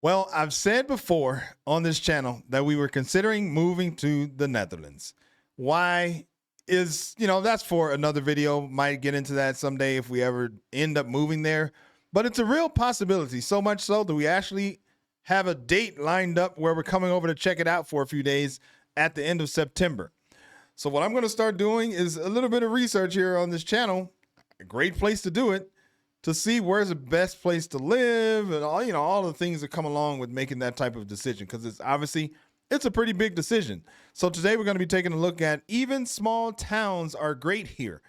Well, I've said before on this channel that we were considering moving to the Netherlands. Why is, that's for another video. Might get into that someday if we ever end up moving there. But it's a real possibility, so much so that we actually have a date lined up where we're coming over to check it out for a few days at the end of September. So what I'm going to start doing is a little bit of research here on this channel. A great place to do it, to see where's the best place to live and all the things that come along with making that type of decision, because it's a pretty big decision. So today we're going to be taking a look at even small towns are great here.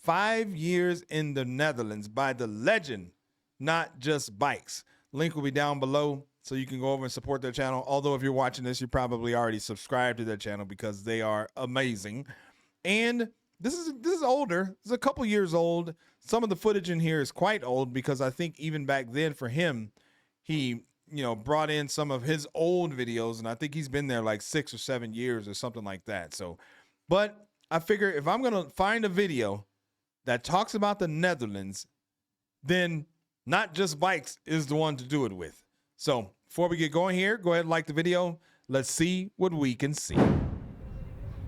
5 years in the Netherlands by the legend, Not Just Bikes. Link will be down below so you can go over and support their channel. Although if you're watching this, you probably already subscribed to their channel because they are amazing. And this is older. It's a couple years old. Some of the footage in here is quite old because I think even back then for him, he brought in some of his old videos, and I think he's been there like 6 or 7 years or something like that. So, but I figure if I'm going to find a video that talks about the Netherlands, then Not Just Bikes is the one to do it with. So before we get going here, go ahead and like the video. Let's see what we can see.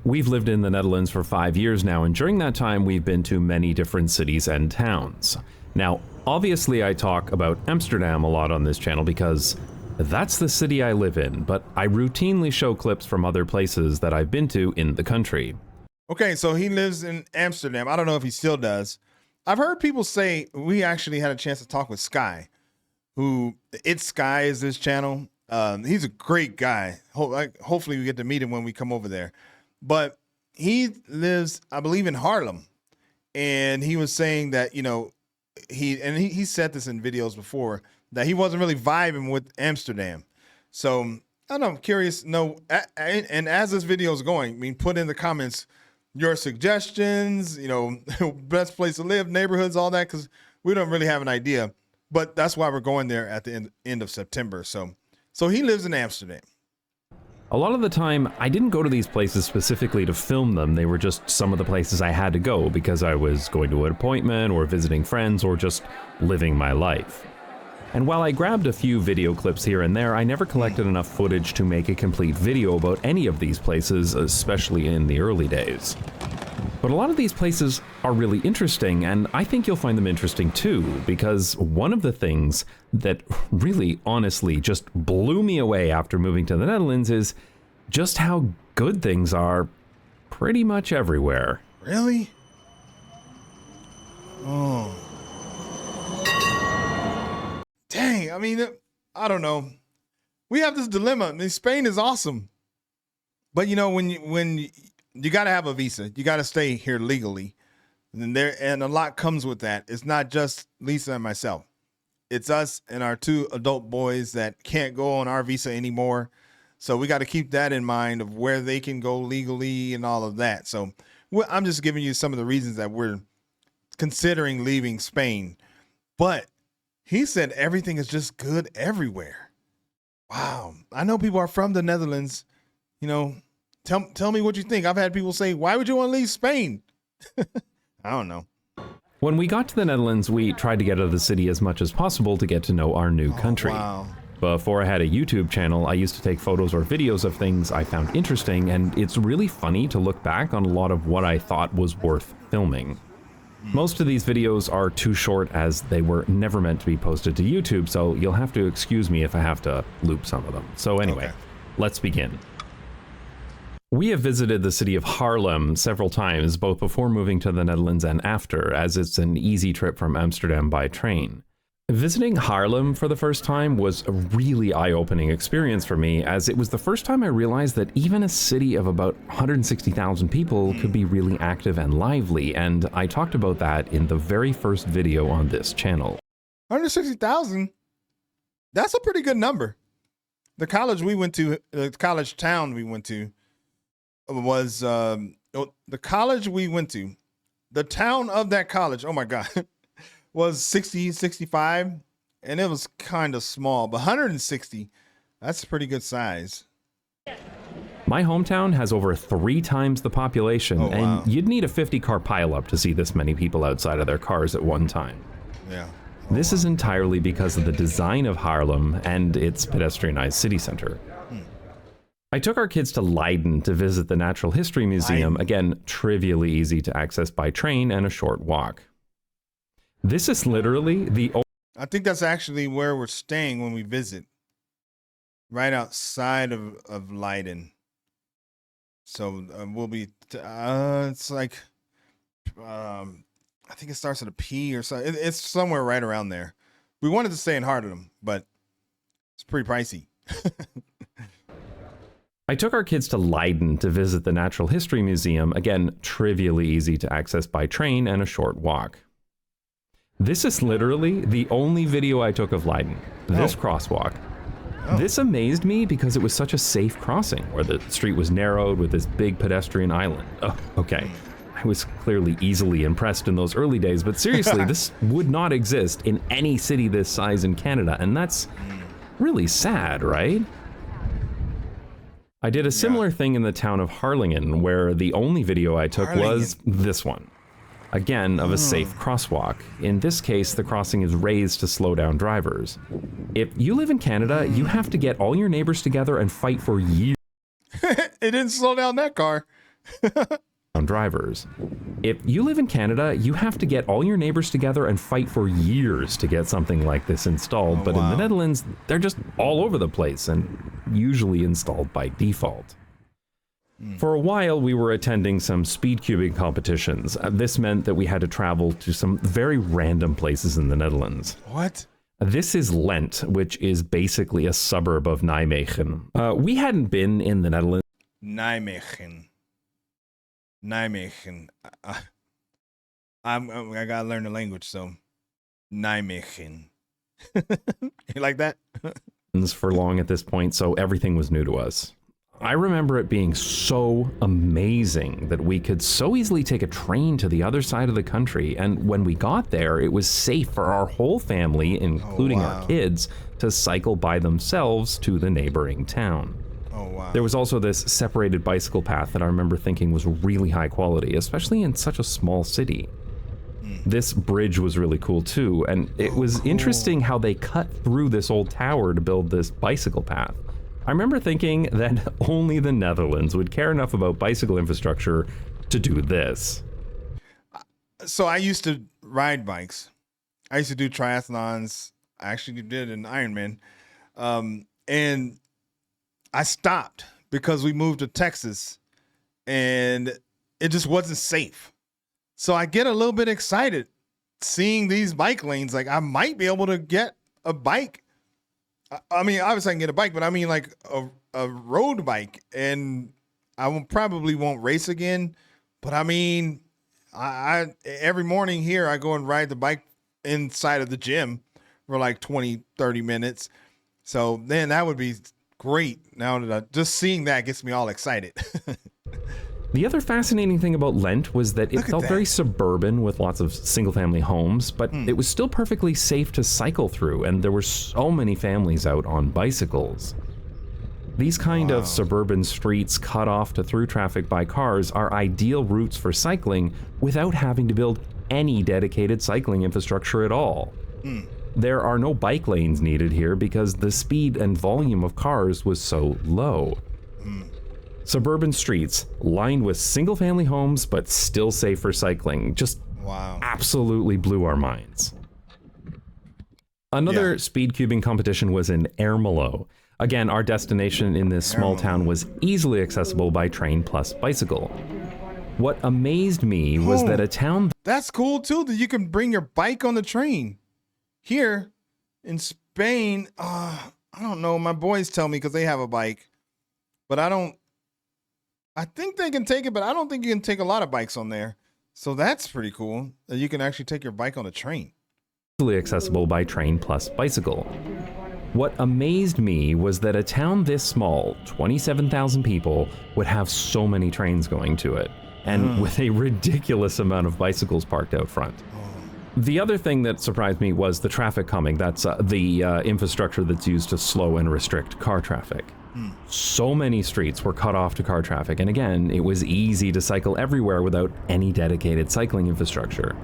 We've lived in the Netherlands for 5 years now, and during that time we've been to many different cities and towns. Now, obviously I talk about Amsterdam a lot on this channel because that's the city I live in, but I routinely show clips from other places that I've been to in the country. Okay, so he lives in Amsterdam. I don't know if he still does. I've heard people say, we actually had a chance to talk with Sky, who, It's Sky is his channel. He's a great guy. Hopefully we get to meet him when we come over there. But he lives, I believe, in Haarlem. And he was saying that, he said this in videos before, that he wasn't really vibing with Amsterdam. So I don't know, I'm curious. No, and as this video is going, put in the comments your suggestions, best place to live, neighborhoods, all that, because we don't really have an idea. But that's why we're going there at the end of September. So he lives in Amsterdam. A lot of the time, I didn't go to these places specifically to film them. They were just some of the places I had to go because I was going to an appointment or visiting friends or just living my life. And while I grabbed a few video clips here and there, I never collected enough footage to make a complete video about any of these places, especially in the early days. But a lot of these places are really interesting, and I think you'll find them interesting too, because one of the things that really, honestly, just blew me away after moving to the Netherlands is just how good things are pretty much everywhere. Really? Oh. Dang, I don't know. We have this dilemma. Spain is awesome. But when you got to have a visa, you got to stay here legally. And a lot comes with that. It's not just Lisa and myself. It's us and our 2 adult boys that can't go on our visa anymore. So we got to keep that in mind of where they can go legally and all of that. So I'm just giving you some of the reasons that we're considering leaving Spain. But he said everything is just good everywhere. Wow. I know people are from the Netherlands. Tell me what you think. I've had people say, why would you want to leave Spain? I don't know. When we got to the Netherlands, we tried to get out of the city as much as possible to get to know our new country. Wow. Before I had a YouTube channel, I used to take photos or videos of things I found interesting, and it's really funny to look back on a lot of what I thought was worth filming. Most of these videos are too short as they were never meant to be posted to YouTube, so you'll have to excuse me if I have to loop some of them. So anyway, Let's begin. We have visited the city of Haarlem several times, both before moving to the Netherlands and after, as it's an easy trip from Amsterdam by train. Visiting Haarlem for the first time was a really eye-opening experience for me, as it was the first time I realized that even a city of about 160,000 people could be really active and lively, and I talked about that in the very first video on this channel. 160,000? That's a pretty good number. The college we went to, the college town we went to, was the college we went to, the town of that college, oh my God, was 60, 65, and it was kind of small, but 160, that's a pretty good size. My hometown has over 3 times the population, and you'd need a 50-car pileup to see this many people outside of their cars at one time. Yeah. This is entirely because of the design of Haarlem and its pedestrianized city center. I took our kids to Leiden to visit the Natural History Museum, again, trivially easy to access by train and a short walk. This is literally the I think that's actually where we're staying when we visit. Right outside of Leiden. So we'll be, it's like, I think it starts at a P or something. It's somewhere right around there. We wanted to stay in Haarlem, but it's pretty pricey. I took our kids to Leiden to visit the Natural History Museum, again, trivially easy to access by train and a short walk. This is literally the only video I took of Leiden, this crosswalk. This amazed me because it was such a safe crossing, where the street was narrowed with this big pedestrian island. Oh, okay. I was clearly easily impressed in those early days, but seriously, this would not exist in any city this size in Canada, and that's really sad, right? I did a similar thing in the town of Harlingen, where the only video I took was this one. Again, of a safe crosswalk. In this case, the crossing is raised to slow down drivers. If you live in Canada, you have to get all your neighbors together and fight for years. It didn't slow down that car. On drivers. If you live in Canada, you have to get all your neighbors together and fight for years to get something like this installed. But in the Netherlands, they're just all over the place and usually installed by default. For a while, we were attending some speed cubing competitions. This meant that we had to travel to some very random places in the Netherlands. What? This is Lent, which is basically a suburb of Nijmegen. We hadn't been in the Netherlands. Nijmegen. I gotta learn the language, so Nijmegen. You like that? For long at this point, so everything was new to us. I remember it being so amazing that we could so easily take a train to the other side of the country, and when we got there, it was safe for our whole family, including our kids, to cycle by themselves to the neighboring town. Oh, wow. There was also this separated bicycle path that I remember thinking was really high quality, especially in such a small city. This bridge was really cool too, and it was interesting how they cut through this old tower to build this bicycle path. I remember thinking that only the Netherlands would care enough about bicycle infrastructure to do this. So I used to ride bikes. I used to do triathlons. I actually did an Ironman. And I stopped because we moved to Texas and it just wasn't safe. So I get a little bit excited seeing these bike lanes. Like I might be able to get a bike. I mean, obviously I can get a bike, but I mean like a road bike, and I probably won't race again. But I mean, I every morning here, I go and ride the bike inside of the gym for like 20, 30 minutes. So then that would be great. Now that just seeing that gets me all excited. The other fascinating thing about Lent was that it felt very suburban with lots of single-family homes, but it was still perfectly safe to cycle through, and there were so many families out on bicycles. These kind of suburban streets cut off to through traffic by cars are ideal routes for cycling without having to build any dedicated cycling infrastructure at all. There are no bike lanes needed here because the speed and volume of cars was so low. Suburban streets lined with single-family homes, but still safe for cycling. Just absolutely blew our minds. Another speed cubing competition was in Ermelo. Again, our destination in this small town was easily accessible by train plus bicycle. What amazed me was that a town... That's cool too, that you can bring your bike on the train. Here in Spain, I don't know, my boys tell me because they have a bike, but I think they can take it, but I don't think you can take a lot of bikes on there. So that's pretty cool that you can actually take your bike on a train. Easily accessible by train plus bicycle. What amazed me was that a town this small, 27,000 people, would have so many trains going to it, and with a ridiculous amount of bicycles parked out front. The other thing that surprised me was the traffic calming. That's the infrastructure that's used to slow and restrict car traffic. So many streets were cut off to car traffic, and again, it was easy to cycle everywhere without any dedicated cycling infrastructure.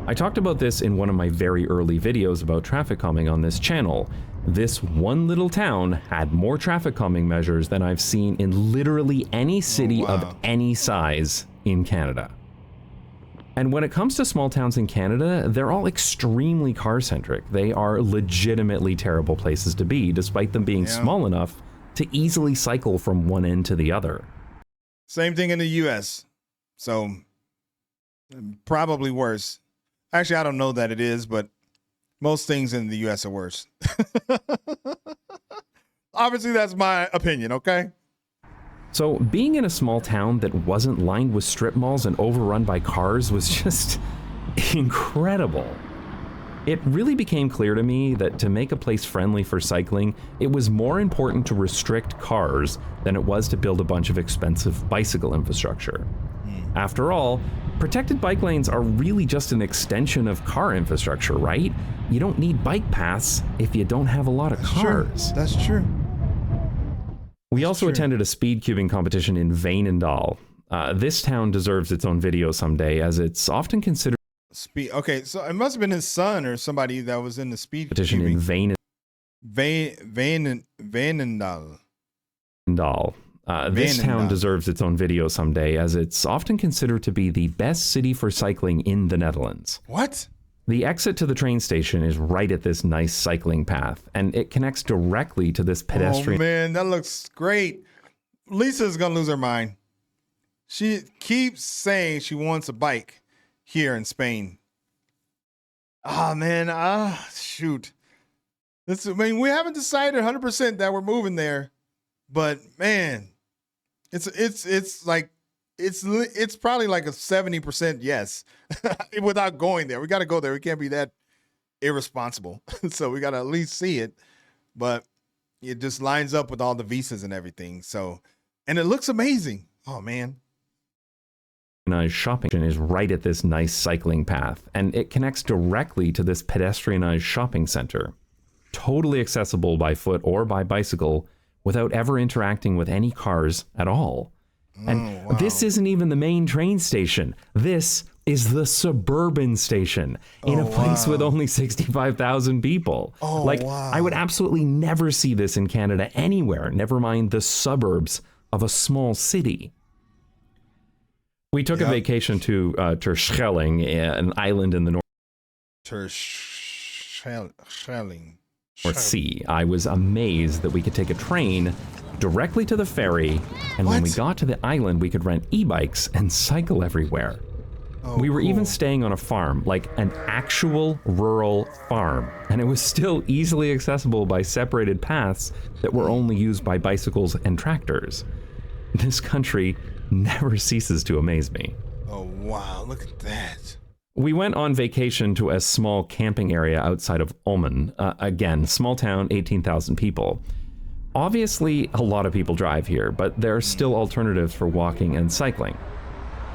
I talked about this in one of my very early videos about traffic calming on this channel. This one little town had more traffic calming measures than I've seen in literally any city of any size in Canada. And when it comes to small towns in Canada, they're all extremely car-centric. They are legitimately terrible places to be, despite them being small enough to easily cycle from one end to the other. Same thing in the U.S. So probably worse. Actually, I don't know that it is, but most things in the U.S. are worse. Obviously, that's my opinion, okay? So being in a small town that wasn't lined with strip malls and overrun by cars was just incredible. It really became clear to me that to make a place friendly for cycling, it was more important to restrict cars than it was to build a bunch of expensive bicycle infrastructure. After all, protected bike lanes are really just an extension of car infrastructure, right? You don't need bike paths if you don't have a lot of cars. True. That's true. We also attended a speed cubing competition in Veenendaal. This town deserves its own video someday, as it's often considered Okay, so it must have been his son or somebody that was in the speed competition in Veenendaal. This town deserves its own video someday, as it's often considered to be the best city for cycling in the Netherlands. What? The exit to the train station is right at this nice cycling path, and it connects directly to this pedestrian. Oh man, that looks great. Lisa's gonna lose her mind. She keeps saying she wants a bike here in Spain. Oh man, shoot. I mean, we haven't decided 100% that we're moving there, but man, it's like it's probably like a 70% yes without going there. We got to go there. We can't be that irresponsible. So we got to at least see it, but it just lines up with all the visas and everything. So, and it looks amazing. Oh man. Shopping is right at this nice cycling path, and it connects directly to this pedestrianized shopping center. Totally accessible by foot or by bicycle without ever interacting with any cars at all. And this isn't even the main train station. This is the suburban station in a place with only 65,000 people. I would absolutely never see this in Canada anywhere, never mind the suburbs of a small city. We took a vacation to Terschelling, an island in the north. Terschelling. North Sea. I was amazed that we could take a train directly to the ferry, and when we got to the island, we could rent e-bikes and cycle everywhere. We were even staying on a farm, like an actual rural farm, and it was still easily accessible by separated paths that were only used by bicycles and tractors. This country never ceases to amaze me. Oh wow, look at that. We went on vacation to a small camping area outside of Ulmen. Again, small town, 18,000 people. Obviously, a lot of people drive here, but there are still alternatives for walking and cycling.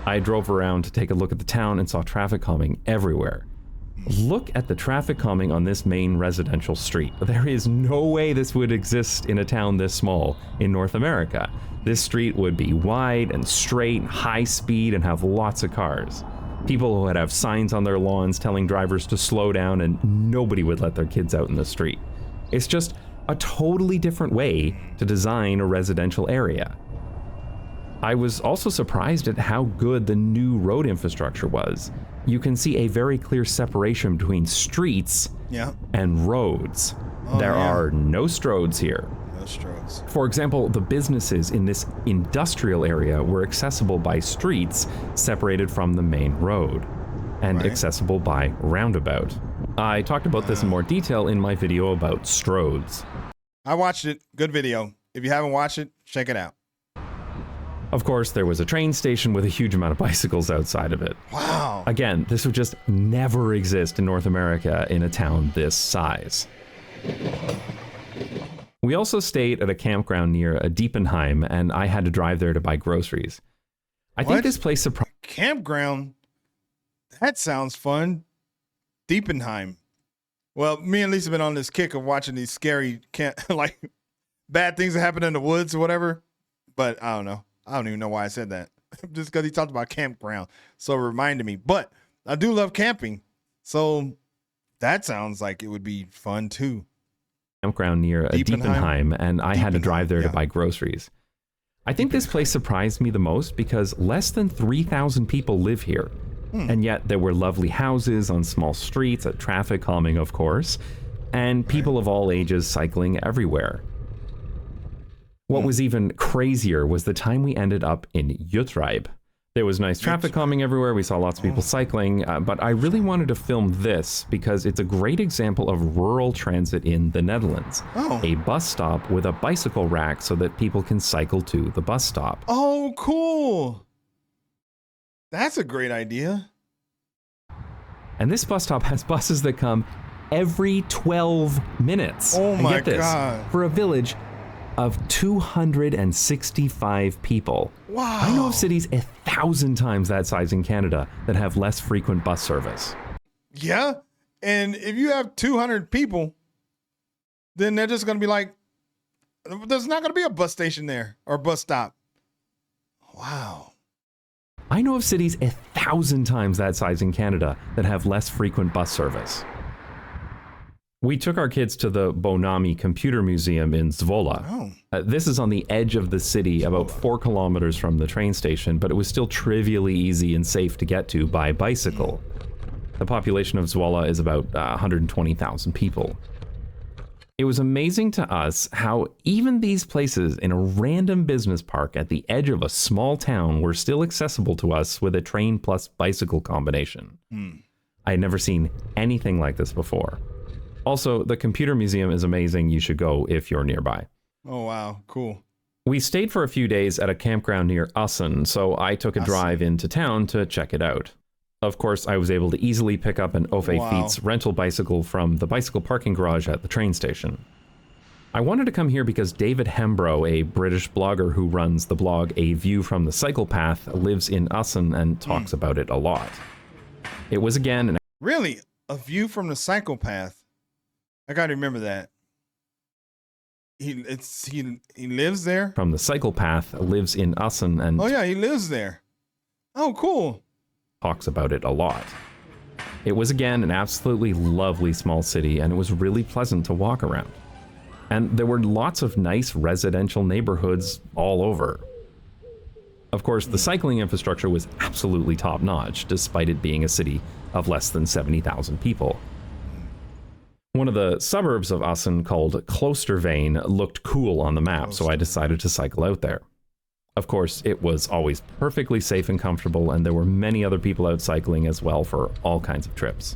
I drove around to take a look at the town and saw traffic calming everywhere. Look at the traffic calming on this main residential street. There is no way this would exist in a town this small in North America. This street would be wide and straight, high speed, and have lots of cars. People would have signs on their lawns telling drivers to slow down, and nobody would let their kids out in the street. It's just a totally different way to design a residential area. I was also surprised at how good the new road infrastructure was. You can see a very clear separation between streets and roads. There are no stroads here. No stroads. For example, the businesses in this industrial area were accessible by streets separated from the main road, and accessible by roundabout. I talked about this in more detail in my video about stroads. I watched it. Good video. If you haven't watched it, check it out. Of course, there was a train station with a huge amount of bicycles outside of it. Wow. Again, this would just never exist in North America in a town this size. We also stayed at a campground near a Diepenheim, and I had to drive there to buy groceries. I think this place surprised. Campground? That sounds fun. Diepenheim. Well, me and Lisa have been on this kick of watching these scary, like bad things that happen in the woods or whatever. But I don't know. I don't even know why I said that. Just because he talked about campground. So it reminded me. But I do love camping. So that sounds like it would be fun too. Campground near Diepenheim, and I had to drive there to buy groceries. I think this place surprised me the most because less than 3,000 people live here. And yet there were lovely houses on small streets, traffic calming, of course, and people of all ages cycling everywhere. What was even crazier was the time we ended up in Utrecht. There was nice traffic calming everywhere. We saw lots of people cycling, but I really wanted to film this because it's a great example of rural transit in the Netherlands. A bus stop with a bicycle rack so that people can cycle to the bus stop. Oh, cool. That's a great idea. And this bus stop has buses that come every 12 minutes. Oh and my get this, God. for a village of 265 people. Wow. I know of cities 1,000 times that size in Canada that have less frequent bus service. Yeah. And if you have 200 people, then they're just going to be like, there's not going to be a bus station there or bus stop. Wow. I know of cities 1,000 times that size in Canada that have less frequent bus service. We took our kids to the Bonami Computer Museum in Zwolle. This is on the edge of the city, about 4 kilometers from the train station, but it was still trivially easy and safe to get to by bicycle. The population of Zwolle is about 120,000 people. It was amazing to us how even these places in a random business park at the edge of a small town were still accessible to us with a train plus bicycle combination. I had never seen anything like this before. Also, the computer museum is amazing. You should go if you're nearby. Oh, wow. Cool. We stayed for a few days at a campground near Assen, so I took a drive into town to check it out. Of course, I was able to easily pick up an Fiets rental bicycle from the bicycle parking garage at the train station. I wanted to come here because David Hembro, a British blogger who runs the blog A View from the Cycle Path, lives in Assen and talks about it a lot. It was again an... Really? A View from the Cycle Path? I got to remember that. He lives there? From the Cycle Path, lives in Assen and... Oh yeah, he lives there. Oh, cool. Talks about it a lot. It was again an absolutely lovely small city, and it was really pleasant to walk around. And there were lots of nice residential neighborhoods all over. Of course, the cycling infrastructure was absolutely top-notch, despite it being a city of less than 70,000 people. One of the suburbs of Assen, called Kloosterveen, looked cool on the map, so I decided to cycle out there. Of course, it was always perfectly safe and comfortable, and there were many other people out cycling as well for all kinds of trips.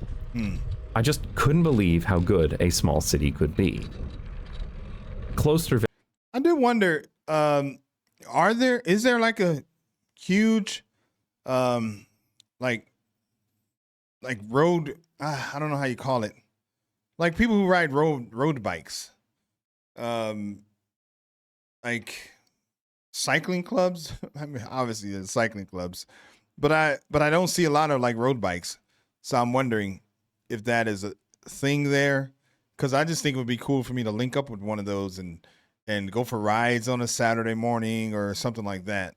I just couldn't believe how good a small city could be. Kloosterveen... I do wonder, is there like a huge, like road, I don't know how you call it. Like people who ride road bikes, like cycling clubs. I mean, obviously there's cycling clubs, but I don't see a lot of like road bikes. So I'm wondering if that is a thing there, because I just think it would be cool for me to link up with one of those and go for rides on a Saturday morning or something like that.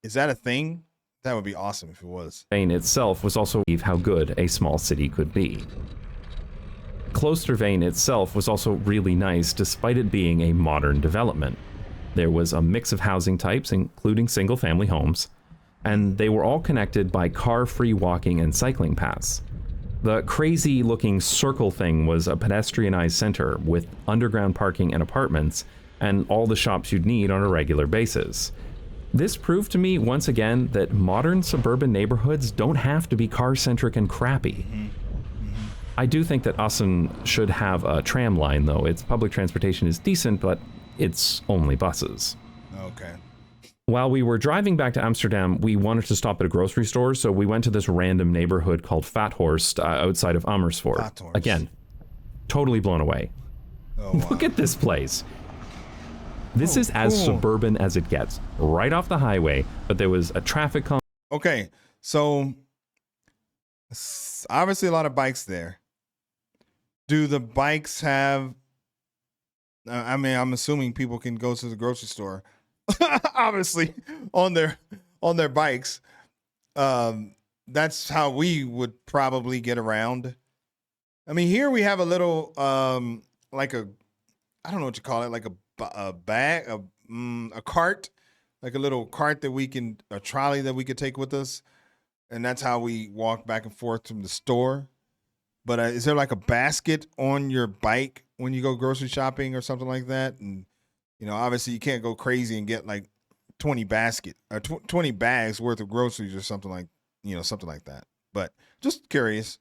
Is that a thing? That would be awesome if it was. itself was also how good a small city could be. Kloosterveen itself was also really nice, despite it being a modern development. There was a mix of housing types, including single-family homes, and they were all connected by car-free walking and cycling paths. The crazy-looking circle thing was a pedestrianized center with underground parking and apartments, and all the shops you'd need on a regular basis. This proved to me once again that modern suburban neighborhoods don't have to be car-centric and crappy. I do think that Assen should have a tram line, though. Its public transportation is decent, but it's only buses. Okay. While we were driving back to Amsterdam, we wanted to stop at a grocery store, so we went to this random neighborhood called Vathorst outside of Amersfoort. Vathorst. Again, totally blown away. Oh, wow. Look at this place. This is as suburban as it gets, right off the highway, but there was a traffic Okay, so obviously a lot of bikes there. Do the bikes have, I mean, I'm assuming people can go to the grocery store, obviously, on their bikes. That's how we would probably get around. I mean, here we have a little, like I don't know what you call it, like a bag, a cart, like a little cart a trolley that we could take with us. And that's how we walk back and forth from the store. But is there like a basket on your bike when you go grocery shopping or something like that? And, obviously you can't go crazy and get like 20 bags worth of groceries or something like that. But just curious.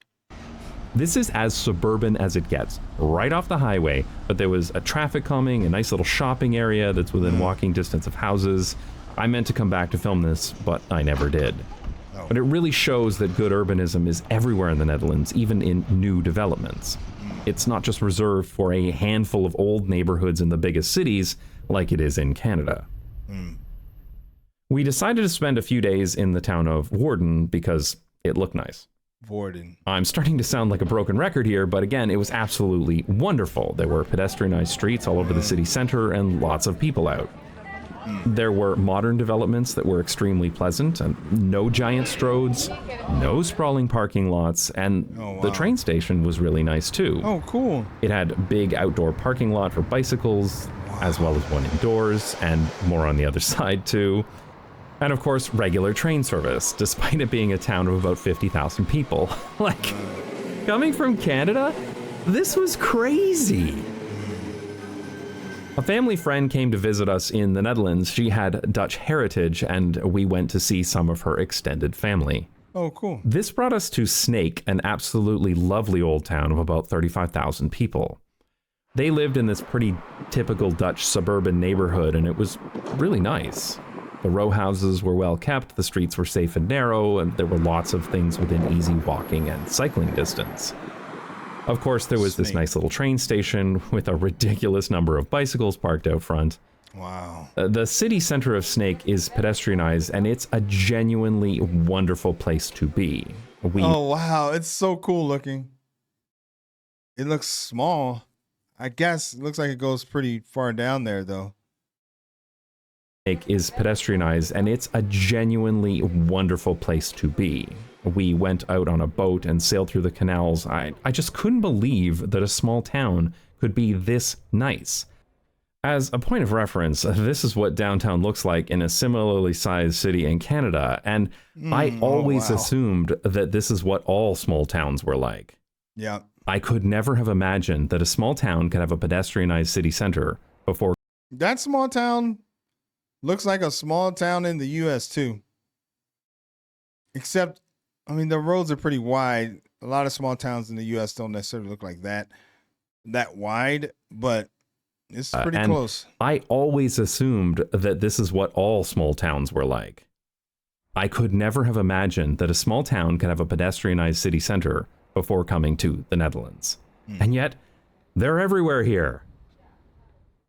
This is as suburban as it gets, right off the highway, but there was a traffic calming, a nice little shopping area that's within walking distance of houses. I meant to come back to film this, but I never did. But it really shows that good urbanism is everywhere in the Netherlands, even in new developments. It's not just reserved for a handful of old neighborhoods in the biggest cities like it is in Canada. We decided to spend a few days in the town of Woerden because it looked nice. Woerden. I'm starting to sound like a broken record here, but again, it was absolutely wonderful. There were pedestrianized streets all over the city center and lots of people out. There were modern developments that were extremely pleasant, and no giant stroads, no sprawling parking lots, and the train station was really nice too. Oh, cool. It had a big outdoor parking lot for bicycles, as well as one indoors, and more on the other side too. And of course, regular train service, despite it being a town of about 50,000 people. Like, coming from Canada, this was crazy. A family friend came to visit us in the Netherlands. She had Dutch heritage, and we went to see some of her extended family. Oh, cool. This brought us to Snake, an absolutely lovely old town of about 35,000 people. They lived in this pretty typical Dutch suburban neighborhood, and it was really nice. The row houses were well kept, the streets were safe and narrow, and there were lots of things within easy walking and cycling distance. Of course, there was this nice little train station with a ridiculous number of bicycles parked out front. Wow. The city center of Snake is pedestrianized, and it's a genuinely wonderful place to be. Oh, wow. It's so cool looking. It looks small. I guess it looks like it goes pretty far down there, though. Is pedestrianized, and it's a genuinely wonderful place to be. We went out on a boat and sailed through the canals. I just couldn't believe that a small town could be this nice. As a point of reference, this is what downtown looks like in a similarly sized city in Canada, and I always assumed that this is what all small towns were like. Yeah. I could never have imagined that a small town could have a pedestrianized city center before. That small town looks like a small town in the U.S. too. Except, I mean, the roads are pretty wide. A lot of small towns in the U.S. don't necessarily look like that wide, but it's pretty close. I always assumed that this is what all small towns were like. I could never have imagined that a small town could have a pedestrianized city center before coming to the Netherlands. And yet, they're everywhere here.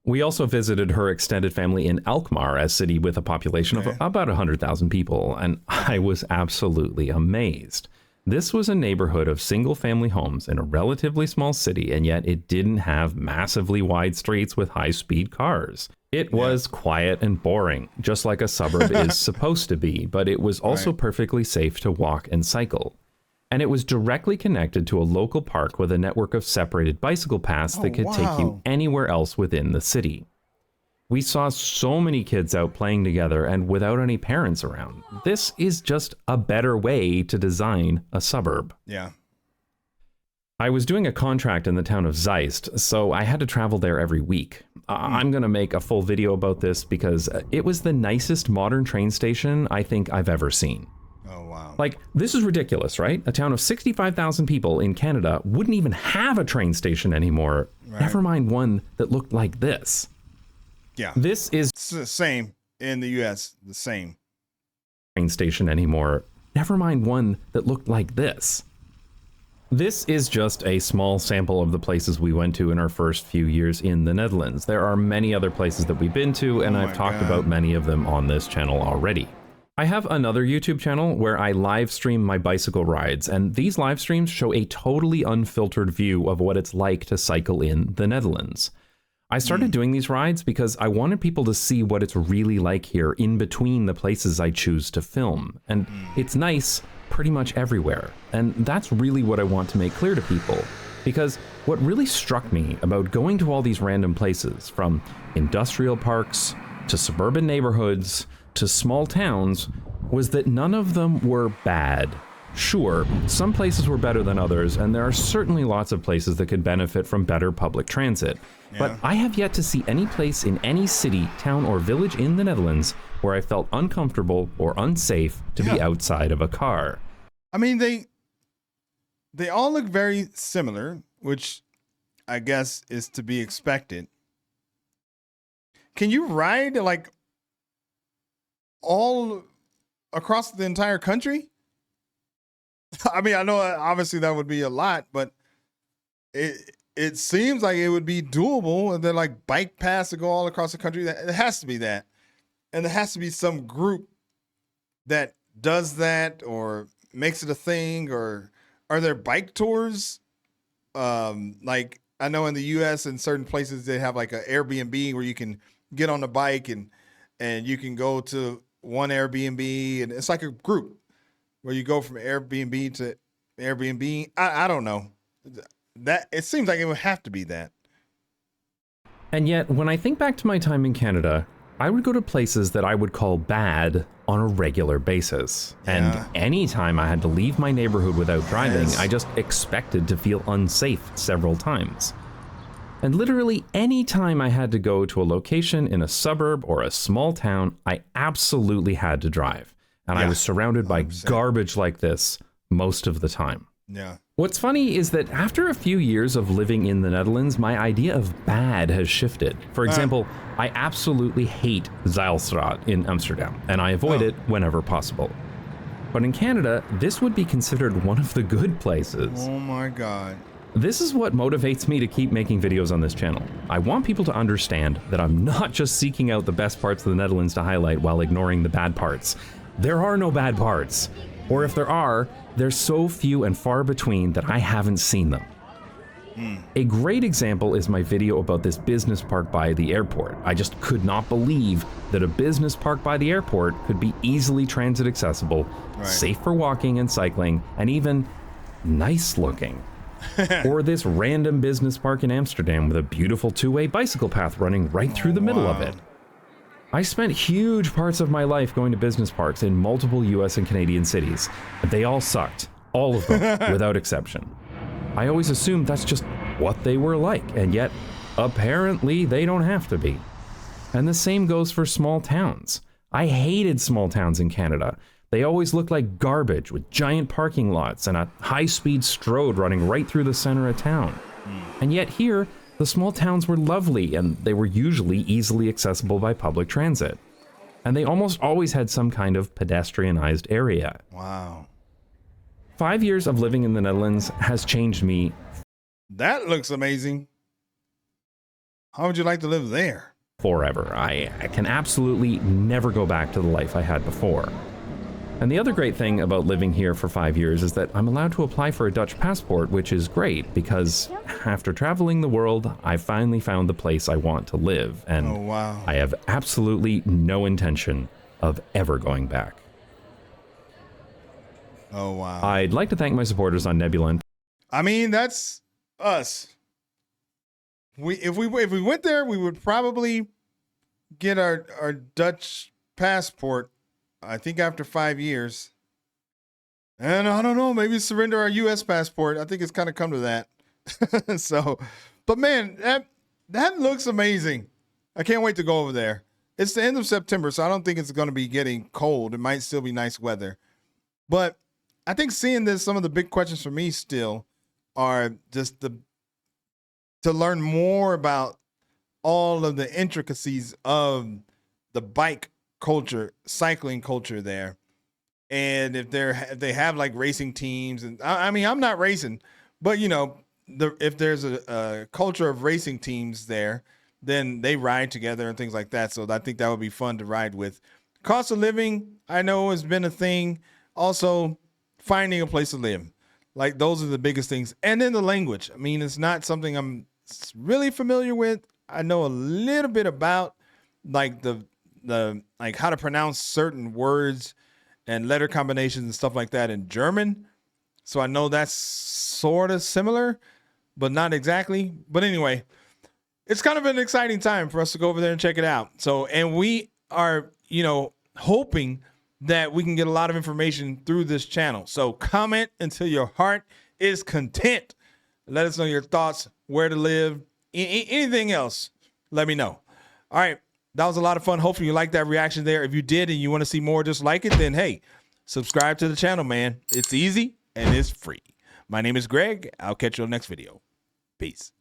We also visited her extended family in Alkmaar, a city with a population of about 100,000 people, and I was absolutely amazed. This was a neighborhood of single-family homes in a relatively small city, and yet it didn't have massively wide streets with high-speed cars. It was quiet and boring, just like a suburb is supposed to be, but it was also perfectly safe to walk and cycle. And it was directly connected to a local park with a network of separated bicycle paths that could take you anywhere else within the city. We saw so many kids out playing together and without any parents around. This is just a better way to design a suburb. Yeah. I was doing a contract in the town of Zeist, so I had to travel there every week. I'm going to make a full video about this because it was the nicest modern train station I think I've ever seen. Oh, wow. Like, this is ridiculous, right? A town of 65,000 people in Canada wouldn't even have a train station anymore. Never mind one that looked like this. Yeah. This is it's the same in the U.S. The same. Train station anymore. Never mind one that looked like this. This is just a small sample of the places we went to in our first few years in the Netherlands. There are many other places that we've been to, and I've talked about many of them on this channel already. I have another YouTube channel where I live stream my bicycle rides, and these live streams show a totally unfiltered view of what it's like to cycle in the Netherlands. I started doing these rides because I wanted people to see what it's really like here in between the places I choose to film. And it's nice pretty much everywhere. And that's really what I want to make clear to people. Because what really struck me about going to all these random places, from industrial parks to suburban neighborhoods to small towns, was that none of them were bad. Sure, some places were better than others, and there are certainly lots of places that could benefit from better public transit. But I have yet to see any place in any city, town, or village in the Netherlands where I felt uncomfortable or unsafe to be outside of a car. I mean, they all look very similar, which I guess is to be expected. Can you ride like all across the entire country? I mean, I know obviously that would be a lot, but it seems like it would be doable. And then like bike paths to go all across the country. It has to be that, and there has to be some group that does that or makes it a thing. Or are there bike tours? Like I know in the U.S. in certain places they have like an Airbnb where you can get on the bike and you can go to one Airbnb, and it's like a group where you go from Airbnb to Airbnb. I don't know. That it seems like it would have to be that. And yet, when I think back to my time in Canada, I would go to places that I would call bad on a regular basis. And anytime I had to leave my neighborhood without driving, I just expected to feel unsafe several times. And literally any time I had to go to a location in a suburb or a small town, I absolutely had to drive. And I was surrounded by 100%. Garbage like this most of the time. Yeah. What's funny is that after a few years of living in the Netherlands, my idea of bad has shifted. For example, I absolutely hate Zijlstraat in Amsterdam, and I avoid it whenever possible. But in Canada, this would be considered one of the good places. Oh my God. This is what motivates me to keep making videos on this channel. I want people to understand that I'm not just seeking out the best parts of the Netherlands to highlight while ignoring the bad parts. There are no bad parts. Or if there are, they're so few and far between that I haven't seen them. A great example is my video about this business park by the airport. I just could not believe that a business park by the airport could be easily transit accessible, safe for walking and cycling, and even nice looking. Or this random business park in Amsterdam with a beautiful two-way bicycle path running right through the middle of it. I spent huge parts of my life going to business parks in multiple US and Canadian cities. They all sucked. All of them, without exception. I always assumed that's just what they were like, and yet, apparently, they don't have to be. And the same goes for small towns. I hated small towns in Canada. They always looked like garbage with giant parking lots and a high-speed strode running right through the center of town. And yet here, the small towns were lovely, and they were usually easily accessible by public transit. And they almost always had some kind of pedestrianized area. Wow. 5 years of living in the Netherlands has changed me. That looks amazing. How would you like to live there? Forever. I can absolutely never go back to the life I had before. And the other great thing about living here for 5 years is that I'm allowed to apply for a Dutch passport, which is great because after traveling the world, I finally found the place I want to live. And I have absolutely no intention of ever going back. Oh, wow. I'd like to thank my supporters on Nebula. I mean, that's us. If we went there, we would probably get our Dutch passport, I think after 5 years. And I don't know, maybe surrender our US passport. I think it's kind of come to that. So, but man, that looks amazing. I can't wait to go over there. It's the end of September, so I don't think it's going to be getting cold. It might still be nice weather. But I think seeing this, some of the big questions for me still are just to learn more about all of the intricacies of the bike culture, cycling culture there. And if they have like racing teams, and I mean, I'm not racing, but you know, if there's a culture of racing teams there, then they ride together and things like that. So I think that would be fun to ride with. Cost of living, I know, has been a thing. Also, finding a place to live. Like, those are the biggest things. And then the language. I mean, it's not something I'm really familiar with. I know a little bit about like the like how to pronounce certain words and letter combinations and stuff like that in German. So I know that's sort of similar, but not exactly. But anyway, it's kind of an exciting time for us to go over there and check it out. So, and we are, hoping that we can get a lot of information through this channel. So comment until your heart is content. Let us know your thoughts, where to live, anything else. Let me know. All right. That was a lot of fun. Hopefully you liked that reaction there. If you did and you want to see more just like it, then hey, subscribe to the channel, man. It's easy and it's free. My name is Greg. I'll catch you on the next video. Peace.